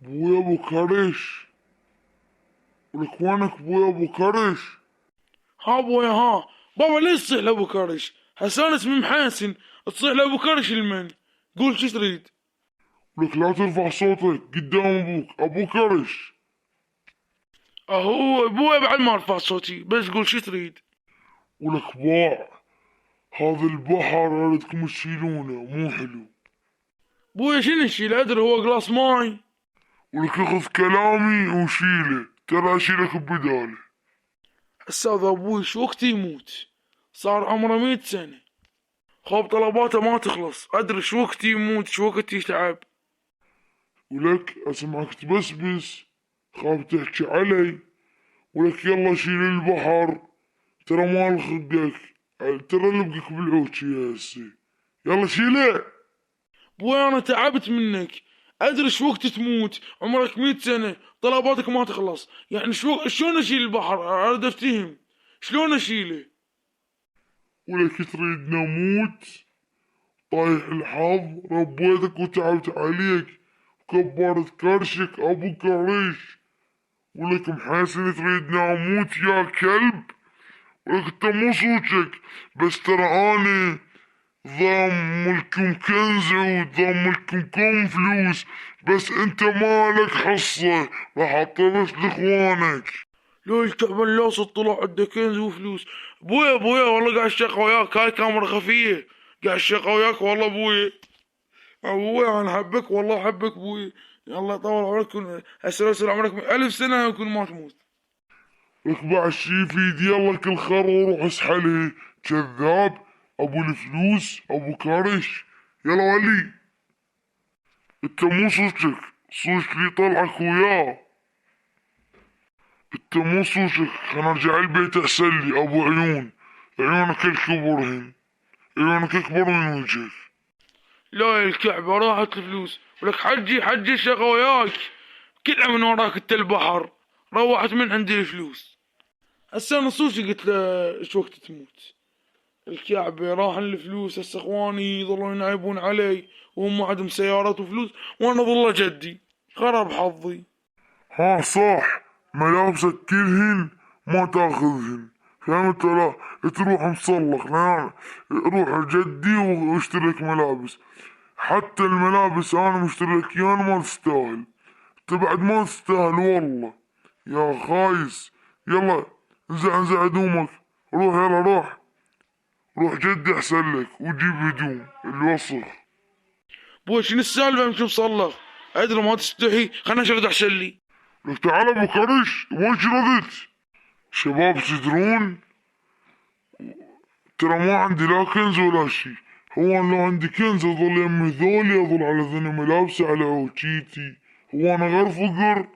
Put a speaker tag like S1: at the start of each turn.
S1: بويا ابو كرش. ولك وينك بويا ابو كرش؟
S2: ها ابويا ها. بابا ليش تصيح لابو كرش؟ هسه انا اسمي محاسن، تصيح لابو كرش المن؟ قول شو تريد؟
S1: ولك لا ترفع صوتك قدام ابوك، ابو كرش.
S2: اهو ابويا بعد ما ارفع صوتي، بس قول شو تريد؟
S1: ولك باع، هذا البحر اردكم تشيلونه مو حلو.
S2: ابويا شنو نشيل؟ ادري هو قلاص ماي.
S1: ولك اخذ كلامي وشيله، ترى اشيلك ببداله.
S2: هسه هذا ابوي شو وقت يموت؟ صار عمره 100 سنة، خاب طلباته ما تخلص، ادري شو وقت يموت شو وقت يتعب.
S1: ولك اسمعك تبسبس، خاف تحكي علي. ولك يلا شيل البحر، ترى ما لخقك، ترى لبقك بالعوج يا هسه. يلا شيله.
S2: ابوي انا تعبت منك، ادري شو وقت تموت، عمرك 100 سنة، طلباتك ما تخلص، يعني شلون اشيل البحر؟ اريد افتهم شلون اشيله.
S1: ولك تريد نموت؟ طايح الحظ ربيتك وتعبت عليك وكبرت كرشك ابو كرش. ولك محاسن تريد نموت يا كلب؟ ولك انت مو صوتك، بس ترى اني ضام لكم كنز وضام لكم كم فلوس، بس انت مالك حصة، راح اطرش لاخوانك.
S2: لو التعبان لاصق طلع عنده كنز وفلوس. ابويا والله قاعد اشتاق وياك، هاي كاميرا خفية، قاعد اشتاق وياك والله ابويا انا احبك والله احبك ابويا. الله يطول عمرك، هسه يصير عمرك 1000 سنة يكون ما تموت.
S1: اخبع الشي في يدي يلا كل خر وروح اسحله. كذاب، ابو الفلوس ابو كرش. يلا ولي، انت مو صوتك، صوتك لي طلعك وياه. انت مو صوتك، خلنا ارجع البيت احسن لي ابو عيون. عيونك الكبرهن، عيونك اكبر من وجهك.
S2: لا يا الكعبة راحت الفلوس، ولك حجي الشقا وياك، كلها من وراك انت البحر، روحت من عندي الفلوس. هسه انا صوصي قلت له ايش وقت تموت؟ الكعبة راح الفلوس، هسه اخواني يظلون ينعيبون علي وهم عندهم سيارات وفلوس، وانا ظل جدي، خرب حظي.
S1: ها صح، ملابسك كلهن ما تاخذهن، فهمت ولا؟ تروح مصلخ لا، روح جدي واشتريك ملابس. حتى الملابس انا مشتريك اياها ما تستاهل، انت بعد ما تستاهل والله يا خايس. يلا انزع هدومك، روح يلا روح، روح جدي احسن لك وجيب هدوم الوسخ.
S2: بوي شنو السالفة امشي مصلخ؟ ادري ما تستحي، خلنا نشرد احسن لي.
S1: لك تعال ابو كرش وين شردت؟ شباب تدرون، ترى ما عندي لا كنز ولا شي. هو أنا لو عندي كنز اظل يمي ذولي، اظل على ذني ملابسي على وجيتي. هو انا غير فقر؟